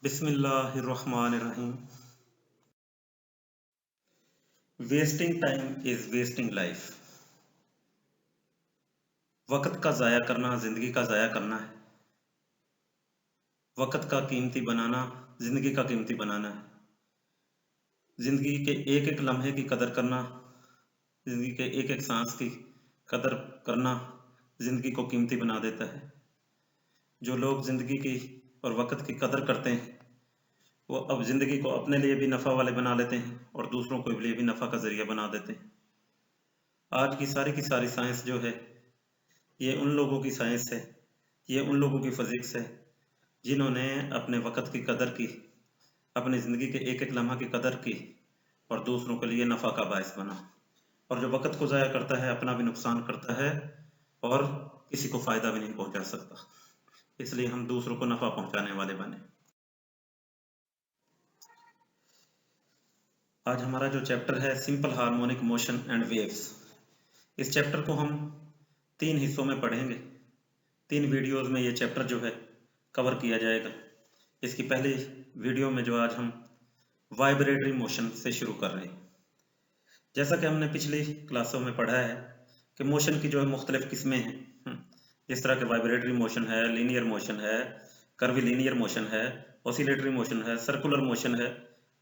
बिस्मिल्लाहिर्रहमानिर्रहीम। Wasting time is wasting life. वक्त का ज़ाया करना ज़िंदगी का ज़ाया करना है। वक्त का कीमती बनाना ज़िंदगी का कीमती बनाना है। ज़िंदगी के एक एक लम्हे की कदर करना, ज़िंदगी के एक एक सांस की कदर करना ज़िंदगी को कीमती बना देता है। जो लोग ज़िंदगी की और वक्त की कदर करते हैं वो अब ज़िंदगी को अपने लिए भी नफ़ा वाले बना लेते हैं और दूसरों के लिए भी नफ़ा का ज़रिया बना देते हैं। आज की सारी साइंस जो है ये उन लोगों की साइंस है, ये उन लोगों की फिजिक्स है जिन्होंने अपने वक़्त की कदर की, अपनी ज़िंदगी के एक एक लम्हा की कदर की और दूसरों के लिए नफ़ा का बायस बना। और जो वक़्त को ज़ाया करता है अपना भी नुकसान करता है और किसी को फ़ायदा भी नहीं पहुंचा सकता। इसलिए हम दूसरों को नफ़ा पहुंचाने वाले बने। आज हमारा जो चैप्टर है simple harmonic motion and waves, इस चैप्टर को हम 3 हिस्सों में पढ़ेंगे। 3 वीडियोज़ में ये चैप्टर जो है कवर किया जाएगा। इसकी पहली वीडियो में जो आज हम वाइब्रेटरी मोशन से शुरू कर रहे हैं। जैसा कि हमने पिछली क्लासों में पढ़ा है कि मोशन की जो है मुख्तलिफ किस्में हैं। जिस तरह के वाइब्रेटरी मोशन है, लीनियर मोशन है, कर्वीलीनियर मोशन है, ऑसिलेटरी मोशन है, सर्कुलर मोशन है,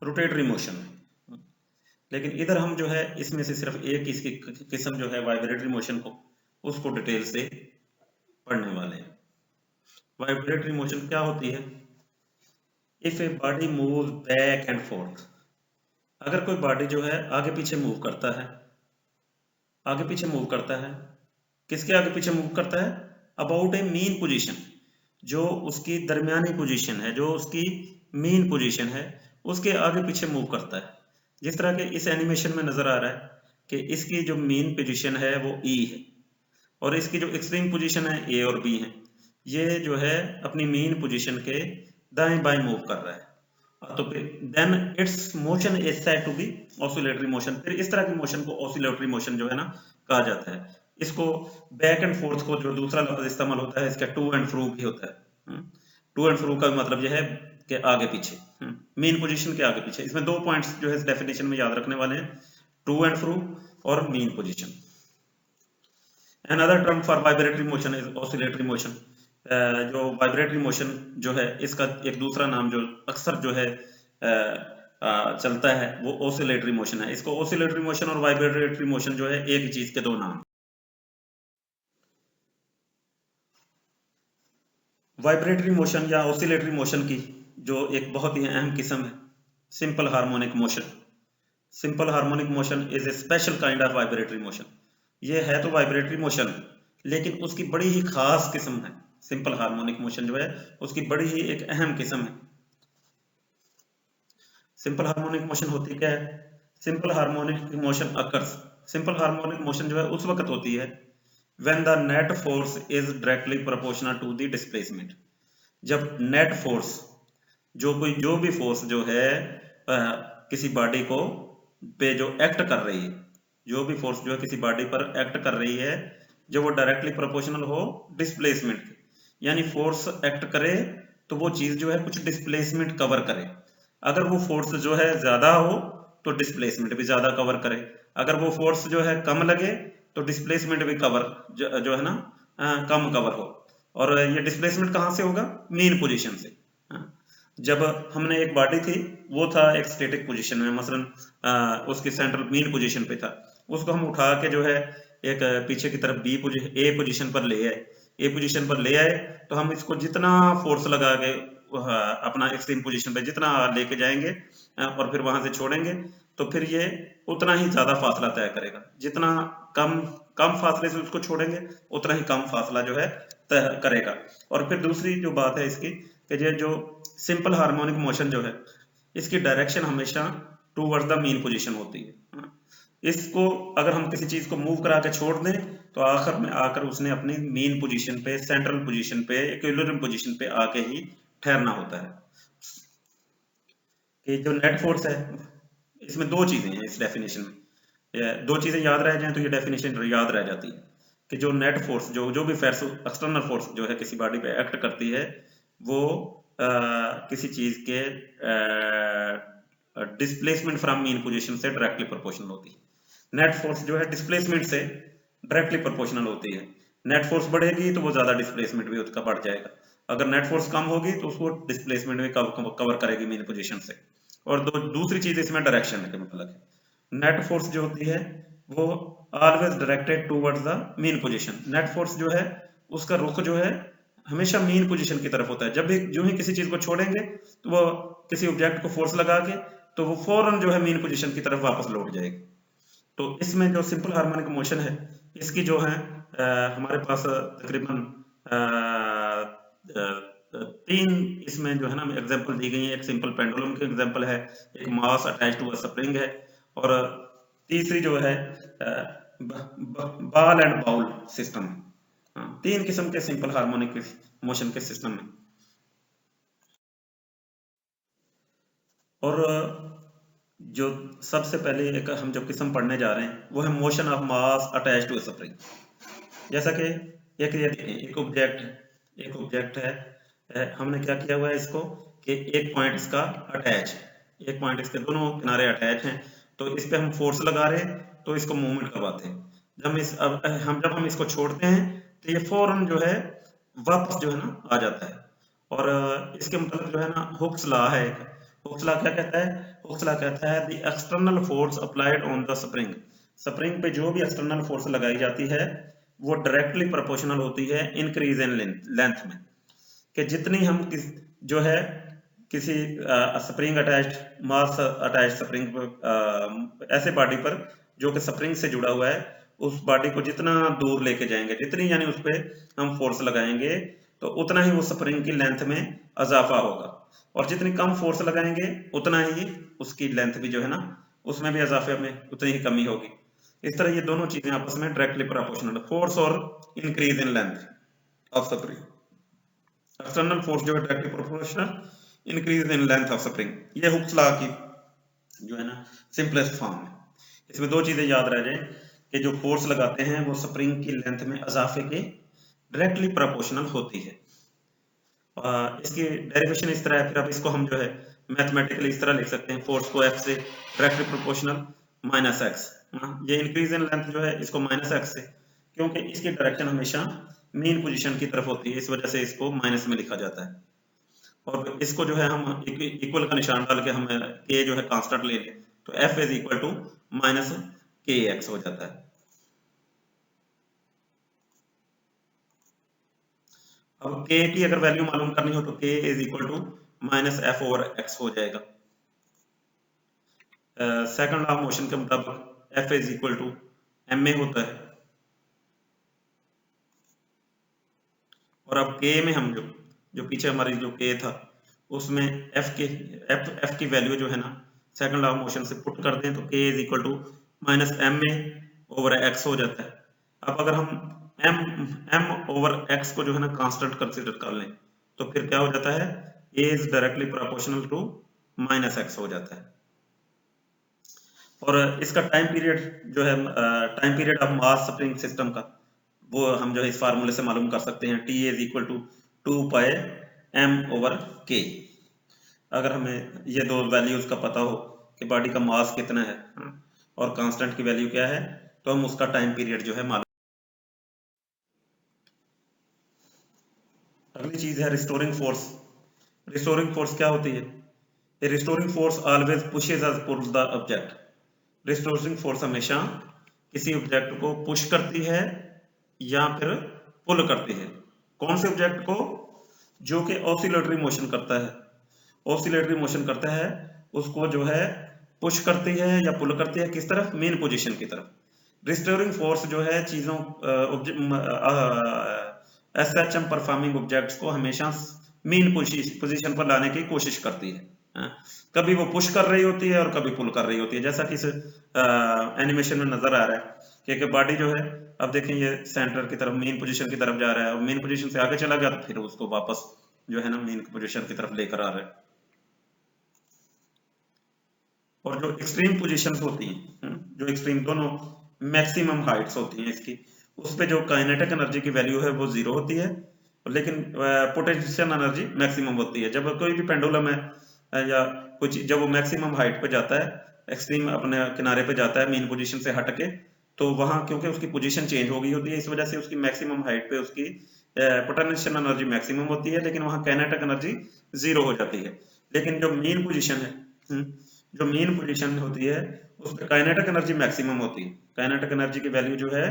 रोटेटरी मोशन है। लेकिन इधर हम जो है इसमें से सिर्फ एक इसकी किस्म जो है वाइब्रेटरी मोशन को उसको डिटेल से पढ़ने वाले हैं। वाइब्रेटरी मोशन क्या होती है? If a body move back and fourth, अगर कोई बॉडी जो है आगे पीछे मूव करता है, आगे पीछे मूव करता है, किसके आगे पीछे मूव करता है? अबाउट ए मीन पोजीशन, जो उसकी दरमियानी पोजीशन है, जो उसकी मीन पोजीशन है, उसके आगे पीछे मूव करता है। जिस तरह के इस एनिमेशन में नजर आ रहा है कि इसकी जो मीन पोजीशन है वो ई है और इसकी जो एक्सट्रीम पोजीशन है ए और बी है। ये जो है अपनी मीन पोजीशन के दाएं बाएं मूव कर रहा है, तो फिर then its motion is said to be oscillatory motion. फिर इस तरह की मोशन को ऑसिलेटरी मोशन जो है ना कहा जाता है। इसको बैक एंड फोर्थ को जो दूसरा लफ्ज इस्तेमाल होता है इसका टू एंड फ्रू भी होता है। टू एंड फ्रू का मतलब यह है कि आगे पीछे, मीन पोजीशन के आगे पीछे। इसमें 2 पॉइंट्स जो है इस डेफिनेशन में याद रखने वाले हैं, टू एंड फ्रू और mean position. Another term for vibratory motion is oscillatory motion। जो वाइब्रेटरी मोशन जो है इसका एक दूसरा नाम जो अक्सर जो है चलता है वो ऑसिलेटरी मोशन है। इसको ऑसिलेटरी मोशन और वाइब्रेटरी मोशन जो है एक ही चीज के दो नाम। वाइब्रेटरी मोशन या ऑसिलेटरी मोशन की जो एक बहुत ही अहम किस्म है simple harmonic motion. Simple harmonic motion is a special kind of vibratory motion. ये है तो वाइब्रेटरी मोशन लेकिन उसकी बड़ी ही खास किस्म है। सिंपल हार्मोनिक मोशन जो है उसकी बड़ी ही एक अहम किस्म है। सिंपल हार्मोनिक मोशन होती क्या है? Simple harmonic motion occurs, simple harmonic motion जो है उस वक्त होती है when the net force is directly proportional to the displacement. जब नेट फोर्स, जो भी फोर्स जो है किसी बॉडी को पे जो एक्ट कर रही है, जो भी फोर्स जो है किसी बॉडी पर एक्ट कर रही है, जब वो डायरेक्टली प्रोपोर्शनल हो डिस्प्लेसमेंट के, यानी फोर्स एक्ट करे तो वो चीज जो है कुछ डिस्प्लेसमेंट कवर करे। अगर वो फोर्स जो है ज्यादा हो तो डिस्प्लेसमेंट भी ज्यादा कवर करे, अगर वो फोर्स जो है कम लगे तो डिस्प्लेसमेंट भी कवर जो है ना कम कवर हो। और ये डिस्प्लेसमेंट कहाँ से होगा? मीन पोजीशन से। जब हमने एक बॉडी थी वो था एक स्टैटिक पोजीशन में, मसलन उसकी सेंट्रल मीन पोजीशन पे था, उसको हम उठा के जो है एक पीछे की तरफ ए पोजीशन पर ले आए। ए पोजीशन पर ले आए तो हम इसको जितना फोर्स लगा के अपना एक्सट्रीम पोजीशन पे जितना लेके जाएंगे और फिर वहां से छोड़ेंगे तो फिर ये उतना ही ज्यादा फासला तय करेगा। जितना कम कम फासले से उसको छोड़ेंगे उतना ही कम फासला जो है तय करेगा। और फिर दूसरी जो बात है इसकी कि ये जो सिंपल हार्मोनिक मोशन जो है इसकी डायरेक्शन हमेशा टूवर्ड्स द मीन पोजीशन होती है। इसको अगर हम किसी चीज को मूव करा के छोड़ दें तो आखिर में आकर उसने अपनी मीन पोजीशन पे, सेंट्रल पोजीशन पे, इक्विलिब्रियम पोजीशन पे आके ही ठहरना होता है। कि जो नेट फोर्स है इसमें दो चीजें हैं इस डेफिनेशन में, दो चीजें याद रह जाएं तो ये डेफिनेशन याद रह जाती है कि जो नेट फोर्स, जो भी फोर्स एक्सटर्नल फोर्स जो है किसी बॉडी पे एक्ट करती है वो किसी चीज के डिस्प्लेसमेंट फ्रॉम मीन पोजीशन से डायरेक्टली प्रोपोर्शनल होती है। नेट फोर्स जो है डिस्प्लेसमेंट से डायरेक्टली प्रोपोर्शनल होती है। नेट फोर्स बढ़ेगी तो वो ज्यादा डिस्प्लेसमेंट भी उसका बढ़ जाएगा, अगर नेट फोर्स कम होगी तो उसको डिस्प्लेसमेंट भी कवर करेगी मीन पोजीशन से। और दूसरी चीज इसमें डायरेक्शन के मतलब है। नेट फोर्स जो होती है वो always directed towards the mean position. Net force जो है उसका रुख जो है हमेशा मीन पोजीशन की तरफ होता है। जब भी जो ही किसी चीज को छोड़ेंगे तो वो किसी ऑब्जेक्ट को फोर्स लगा के तो वो फौरन जो है मीन पोजीशन की तरफ वापस लौट जाएगी। तो इसमें जो सिंपल हार्मोनिक मोशन है इसकी जो है हमारे पास तकरीबन 3 इसमें जो है ना एग्जांपल दी गई है। एक सिंपल पेंडुलम की एग्जांपल है, एक मास अटैच्ड टू अ स्प्रिंग है, और तीसरी जो है बॉल एंड बाउल सिस्टम। 3 किस्म के सिंपल हार्मोनिक मोशन के सिस्टम में। और जो सबसे पहले एक हम जो किस्म पढ़ने जा रहे हैं वो है motion of mass attached to a spring. जैसा कि एक ऑब्जेक्ट है, हमने क्या किया हुआ है इसको कि एक पॉइंट इसका अटैच, एक पॉइंट इसके दोनों किनारे अटैच हैं, तो इस पे हम फोर्स लगा रहे हैं तो इसको मूवमेंट करवाते हैं। जब हम इसको छोड़ते हैं तो ये फौरन जो है वापस जो है ना आ जाता है। और इसके मतलब जो है ना हुक्स लॉ है एक। हुक्स लॉ क्या कहता है? हुक्स लॉ कहता है the external force applied on the spring. Spring पे जो भी एक्सटर्नल फोर्स लगाई जाती है वो डायरेक्टली प्रोपोर्शनल होती है इंक्रीज इन लेंथ में। कि जितनी हम जो है किसी स्प्रिंग अटैच्ड मास अटैच्ड स्प्रिंग ऐसे बॉडी पर जो कि स्प्रिंग से जुड़ा हुआ है उस बॉडी को जितना दूर लेके जाएंगे, जितनी यानी उस पर हम फोर्स लगाएंगे तो उतना ही वो स्प्रिंग की लेंथ में इजाफा होगा, और जितनी कम फोर्स लगाएंगे उतना ही उसकी लेंथ भी जो है ना उसमें भी इजाफे में उतनी ही कमी होगी। इस तरह ये दोनों चीजें आपस में डायरेक्टली प्रोपोर्शनल, फोर्स और increase in length of spring. External force जो है directly proportional increase in length of spring, ये हुक्स लॉ की जो है ना सिंपलेस्ट फॉर्म है। इसमें 2 चीजें याद रह जाए कि जो फोर्स लगाते हैं वो स्प्रिंग की लेंथ में इजाफे के डायरेक्टली प्रोपोर्शनल होती है। इसकी डेरिवेशन इस तरह है, फिर अब इसको हम जो है मैथमेटिकली इस तरह लिख सकते हैं, फोर्स को F से डायरेक्टली प्रोपोर्शनल माइनस एक्स। ये इंक्रीज इन लेंथ जो है इसको माइनस एक्स से, क्योंकि इसकी डायरेक्शन हमेशा मीन पोजीशन की तरफ होती है, इस वजह से इसको माइनस में लिखा जाता है। और इसको जो है हम इक्वल का निशान डाल के हम के जो है कांस्टेंट ले लें तो F is equal to minus k x हो जाता है। अब k की अगर वैल्यू मालूम करनी हो तो k is equal to minus f over x हो जाएगा। सेकंड लॉ ऑफ मोशन के मुताबिक F is equal to m a होता है। और अब k में हम जो पीछे हमारी जो k था उसमें F की वैल्यू जो है ना सेकंड लॉ ऑफ मोशन से पुट कर दें तो k is equal to minus m a over x हो जाता है। अब अगर हम m ओवर x को जो है ना कांस्टेंट कंसीडर कर लें तो फिर क्या हो जाता है, a is directly proportional to minus x हो जाता है। और इसका टाइम पीरियड जो है time period of mass spring system का वो हम जो है इस फार्मूले से मालूम कर सकते हैं, t is equal to 2 pi m over k। अगर हमें ये 2 वैल्यूज का पता हो कि बॉडी का मास कितना है और कांस्टेंट की वैल्यू क्या है तो हम उसका टाइम पीरियड जो है मालूम। अगली चीज है रिस्टोरिंग फोर्स। रिस्टोरिंग फोर्स क्या होती है? A restoring force always pushes us pull the object. Restoring force हमेशा किसी ऑब्जेक्ट को पुश करती है या फिर पुल करती है। कौन से ऑब्जेक्ट को? जो कि ऑसिलेटरी मोशन करता है। ऑसिलेटरी मोशन करता है उसको जो है पुश करती है या पुल करती है, किस तरफ? मेन पोजीशन की तरफ। रिस्टोरिंग फोर्स जो है चीजों SHM परफॉर्मिंग ऑब्जेक्ट्स को हमेशा मेन पोजीशन पर लाने की कोशिश करती है। कभी वो पुश कर रही होती है और कभी पुल कर रही होती है, जैसा कि इस एनिमेशन में नजर आ रहा है कि बॉडी जो है अब देखें ये सेंटर की तरफ मेन पोजीशन की तरफ जा रहा है और मेन पोजीशन से आगे चला गया तो फिर उसको वापस जो है ना मेन पोजीशन की तरफ लेकर आ रहा है। और जो एक्सट्रीम पोजीशंस होती हैं, जो एक्सट्रीम दोनों मैक्सिमम हाइट्स होती हैं इसकी, उस पे जो काइनेटिक एनर्जी की वैल्यू है वो 0 होती है, लेकिन पोटेंशियल एनर्जी मैक्सिमम होती है। जब कोई भी पेंडुलम है या कुछ, जब वो मैक्सिमम हाइट पे जाता है, एक्सट्रीम अपने किनारे पे जाता है मेन पोजीशन से हट के, तो वहां क्योंकि उसकी पोजीशन चेंज हो गई होती है, इस वजह से उसकी मैक्सिमम हाइट पे उसकी पोटेंशियल एनर्जी मैक्सिमम होती है, लेकिन वहां काइनेटिक एनर्जी 0 हो जाती है। लेकिन जो मेन पोजीशन है, जो मेन पोजीशन होती है, उस पर काइनेटिक एनर्जी मैक्सिमम होती है। काइनेटिक एनर्जी की वैल्यू जो है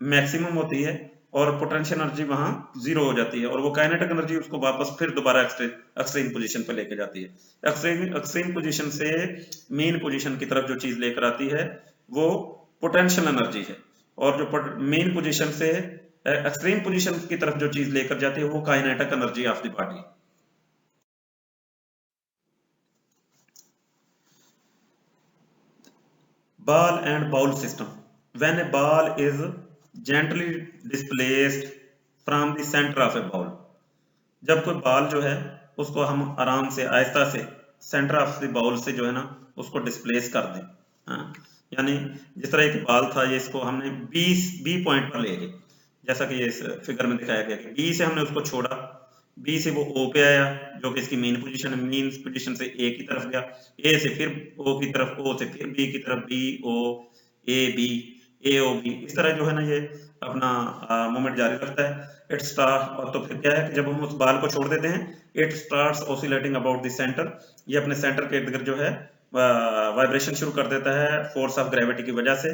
मैक्सिमम होती है और पोटेंशियल एनर्जी वहां 0 हो जाती है, और वो काइनेटिक एनर्जी उसको वापस फिर दोबारा एक्सट्रीम पोजीशन पे लेके जाती है। एक्सट्रीम पोजीशन से मेन पोजीशन की तरफ जो चीज लेकर आती है वो पोटेंशियल एनर्जी है, और जो मेन पोजीशन से एक्सट्रीम पोजीशन की तरफ जो चीज लेकर जाती है वो kinetic energy of the body. Ball and bowl system. When a ball is gently displaced from the center of a ball, जब कोई बॉल जो है उसको हम आराम से आहिस्ता से सेंटर ऑफ द बॉल से जो है ना उसको डिस्प्लेस कर दें, हाँ, यानी जिस तरह एक बॉल था, ये इसको हमने बी पॉइंट पर ले गए, जैसा कि ये इस फिगर में दिखाया गया कि बी से हमने उसको छोड़ा, बी से वो ओ पे आया जो कि इसकी मेन पोजीशन है, मेन पोजीशन से ए की तरफ गया, ए से फिर ओ की तरफ, ओ से फिर बी की तरफ, b o a b, a o b, इस तरह जो है ना ये अपना मूवमेंट जारी रखता है। इट स्टार्ट, और तो फिर क्या है कि जब हम उस बॉल को छोड़ देते हैं, it starts oscillating about the centre, ये अपने सेंटर के इर्द गिर्द जो है वाइब्रेशन शुरू कर देता है फोर्स ऑफ ग्रेविटी की वजह से,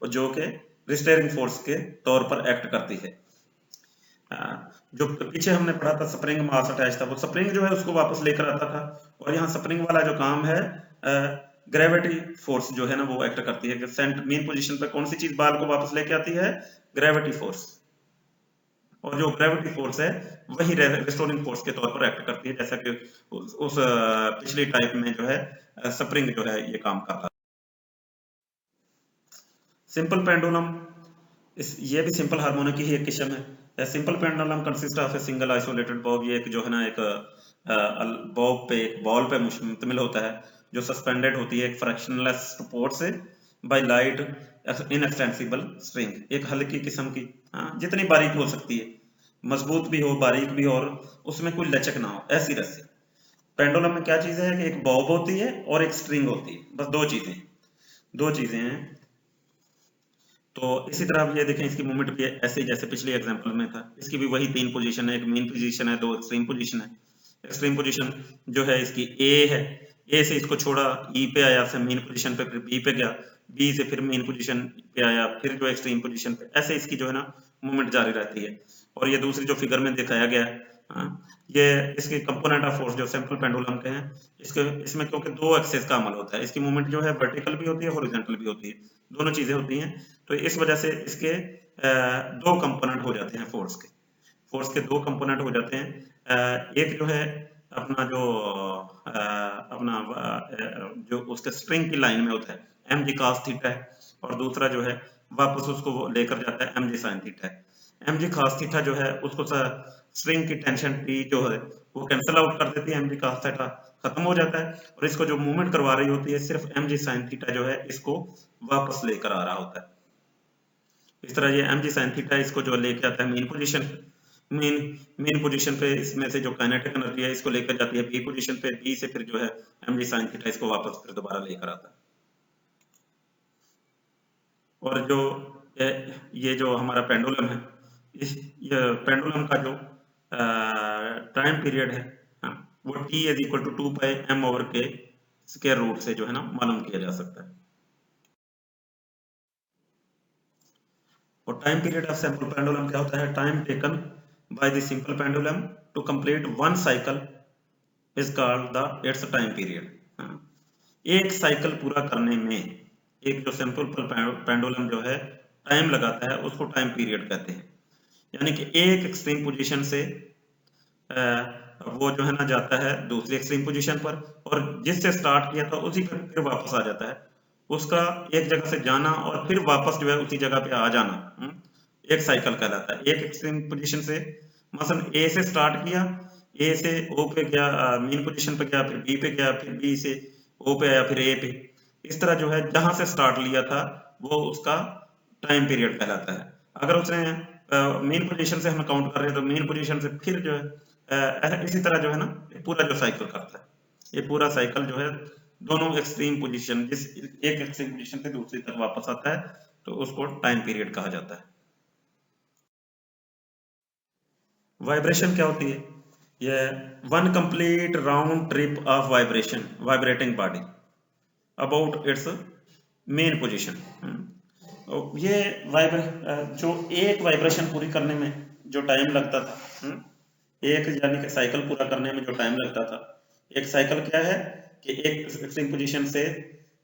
और जो कि रिस्टेरिंग फोर्स के तौर पर एक्ट करती है। जो पीछे हमने पढ़ा था स्प्रिंग मास अटैच था, वो स्प्रिंग जो है उसको वापस लेकर आता था, और यहाँ स्प्रिंग वाला जो काम है ग्रेविटी फोर्स जो है ना वो एक्ट करती है कि सेंटर मेन पोजीशन पे कौन सी चीज बॉल को वापस लेके आती है, ग्रेविटी फोर्स, और जो ग्रेविटी फोर्स है वही रिस्टोरिंग फोर्स के तौर पर एक्ट करती है, जैसा कि उस पिछली टाइप में जो है स्प्रिंग जो है ये काम करता है। सिंपल पेंडुलम, ये भी सिंपल हार्मोनिक की ही एक किस्म है। Simple pendulum consist of a single isolated Bob, ये एक जो है ना एक बॉब पे, एक बॉल पे मुश्तमिल होता है जो सस्पेंडेड होती है एक फ्रैक्शनलेस सपोर्ट से बाय लाइट इनएक्सटेंसिबल स्ट्रिंग, एक हल्की किस्म की, जितनी बारीक हो सकती है, मजबूत भी हो बारीक भी हो और उसमें कोई लचक ना हो, ऐसी रस्सी। पेंडुलम में क्या चीज है कि एक बॉब होती है और एक स्ट्रिंग होती है, बस दो चीजें हैं। तो इसी तरह आप ये देखें, इसकी मूवमेंट भी ऐसे जैसे पिछले एग्जांपल में था, इसकी भी वही 3 पोजीशन है, एक मेन पोजीशन है, 2 एक्सट्रीम पोजीशन है। एक्सट्रीम पोजीशन जो है इसकी ए है, ए से इसको छोड़ा, ई पे आया, फिर मेन पोजीशन पे, फिर बी पे गया, बी से फिर मेन पोजीशन पे आया, फिर जो एक्सट्रीम पोजीशन पे, ऐसे इसकी जो है ना मूवमेंट जारी रहती है। और ये दूसरी जो फिगर में दिखाया गया है, ये इसके कंपोनेंट ऑफ फोर्स जो सिंपल पेंडुलम के हैं, इसमें क्योंकि 2 एक्सिस का अमल होता है, इसकी मूवमेंट जो है वर्टिकल भी होती है, हॉरिजॉन्टल भी होती है, दोनों चीजें होती हैं, तो इस वजह से इसके 2 कंपोनेंट हो जाते हैं फोर्स के 2 कंपोनेंट हो जाते हैं। एक जो है अपना जो उसके स्ट्रिंग की लाइन में होता है एम जी cos थीटा है, और दूसरा जो है वापस उसको लेकर जाता है एम जी sin थीटा है। एम जी cos थीटा जो है उसको स्ट्रिंग की टेंशन टी जो है वो कैंसिल आउट कर देती है, एम जी cos थीटा खत्म हो जाता है, और इसको जो मूवमेंट करवा रही होती है सिर्फ एम जी sin थीटा जो है इसको वापस लेकर आ रहा होता है। इस तरह ये एम जी sin थीटा इसको जो लेके आता है मेन पोजीशन पे, इसमें से जो काइनेटिक एनर्जी है इसको लेकर जाती है बी पोजीशन पे, बी से फिर जो है एम जी sin थीटा इसको वापस फिर दोबारा लेकर आता है। और जो ये जो हमारा पेंडुलम है, ये पेंडुलम का जो टाइम पीरियड है, वो t is equal to 2 pi m over k square root से जो है ना मालूम किया जा सकता है। और time period of simple pendulum क्या होता है, time taken by the simple pendulum to complete one cycle is called the its time period. एक साइकिल पूरा करने में एक जो सिंपल पेंडुलम जो है टाइम लगाता है उसको टाइम पीरियड कहते हैं। यानी कि एक एक्सट्रीम पोजीशन से वो जो है ना जाता है दूसरी एक्सट्रीम पोजीशन पर, और जिससे स्टार्ट किया था उसी पर फिर वापस आ जाता है, उसका एक जगह से जाना और फिर वापस जो है उसी जगह पे आ जाना एक साइकिल कहलाता है। एक एक्सट्रीम पोजीशन से मसलन ए से स्टार्ट किया, ए से ओ पे गया, मेन पोजीशन पे गया, फिर बी पे गया, फिर बी से ओ पे आया, फिर ए पे, इस तरह जो है जहां से स्टार्ट लिया था वो उसका टाइम पीरियड कहलाता है। अगर उसने मेन पोजीशन से हम काउंट कर रहे हैं तो मेन पोजीशन से फिर जो है इसी तरह जो है ना पूरा जो साइकिल करता है, ये पूरा साइकिल जो है दोनों एक्सट्रीम पोजीशन, जिस एक एक्सट्रीम पोजीशन से दूसरी तक वापस आता है तो उसको टाइम पीरियड कहा जाता है। वाइब्रेशन क्या होती है? ये one complete round trip of vibration vibrating body about it's main position. ये जो एक वाइब्रेशन पूरी करने में जो टाइम लगता था, एक यानी कि साइकिल पूरा करने में जो टाइम लगता था, एक साइकिल क्या है कि एक एक्सट्रीम पोजीशन से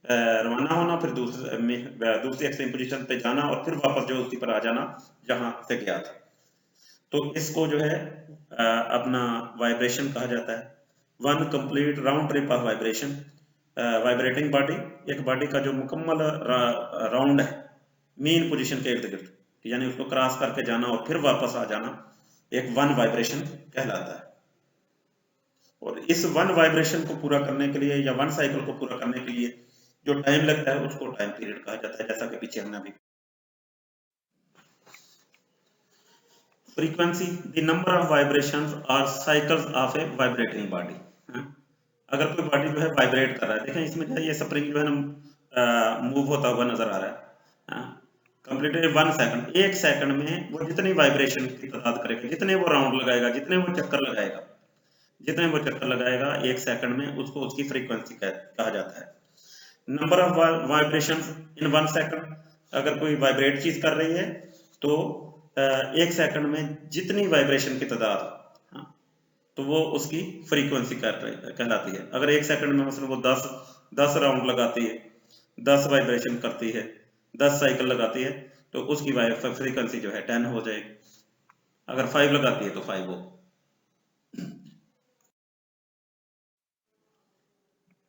रवाना होना, फिर दूसरी एक्सट्रीम पोजीशन पे जाना और फिर वापस जो उसी पर आ जाना जहां से गया था, तो इसको जो है अपना वाइब्रेशन कहा जाता है। One complete round trip of vibration vibrating body, एक बॉडी का जो मुकम्मल राउंड है मेन पोजीशन के इर्द गिर्द, यानी उसको क्रॉस करके जाना और फिर वापस आ जाना, एक वन वाइब्रेशन कहलाता है। और इस वन वाइब्रेशन को पूरा करने के लिए या वन साइकिल को पूरा करने के लिए जो टाइम लगता है उसको टाइम पीरियड कहा जाता है, जैसा कि पीछे हमने अभी। Frequency the number of vibrations और cycles of a vibrating body. अगर कोई बॉडी जो है वाइब्रेट कर रहा है, देखें इसमें जो है ये स्प्रिंग जो है ना मूव होता हुआ नजर आ रहा है, कंप्लीटली 1 सेकंड, एक सेकंड में वो जितनी वाइब्रेशन की तादाद करेगा, जितने वो राउंड लगाएगा, जितने वो चक्कर लगाएगा एक सेकंड में, उसको उसकी फ्रीक्वेंसी कहा जाता है। Number of vibrations in 1 second, अगर कोई वाइब्रेट चीज कर रही है तो एक सेकंड में जितनी वाइब्रेशन की तादाद, तो वो उसकी फ्रीक्वेंसी कहलाती है। अगर एक सेकंड में मसलन वो 10 राउंड लगाती है, 10 वाइब्रेशन करती है, 10 साइकिल लगाती है, तो उसकी फ्रीक्वेंसी जो है 10 हो जाएगी। अगर 5 लगाती है तो 5 हो।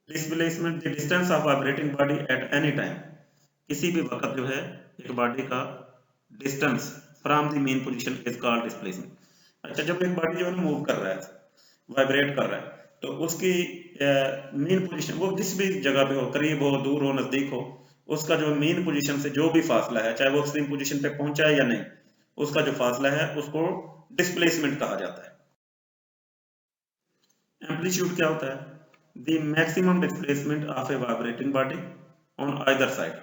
Displacement the distance of vibrating body at any time, किसी भी वक्त जो है एक बॉडी का distance from the main position is called displacement. अच्छा, जब एक बॉडी जो है मूव कर रहा है, वाइब्रेट कर रहा है, तो उसकी मेन पोजीशन, वो जिस भी जगह पे हो, करीब हो, दूर हो, नजदीक हो, उसका जो मेन पोजीशन से जो भी फासला है, चाहे वो एक्सट्रीम पोजीशन पे पहुंचा है या नहीं, उसका जो फासला है उसको डिस्प्लेसमेंट कहा जाता है। एम्पलीट्यूड क्या होता है? The maximum displacement of a vibrating body on either side.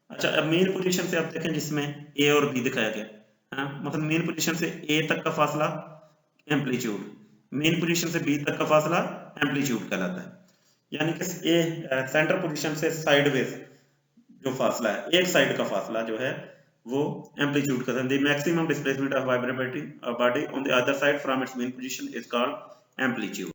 अच्छा, अब मेन पोजीशन से आप देखें जिसमें ए और बी दिखाया गया, मतलब मेन पोजीशन से ए तक का फासला एम्पलीट्यूड, मेन पोजीशन से बी तक का फासला एम्पलीट्यूड कहलाता है। यानी कि सेंटर पोजीशन से साइडवेज जो फासला है, एक साइड का फासला जो है वो एम्पलीट्यूड कहते हैं। The maximum displacement of vibrating body on the other side from its main position is called amplitude.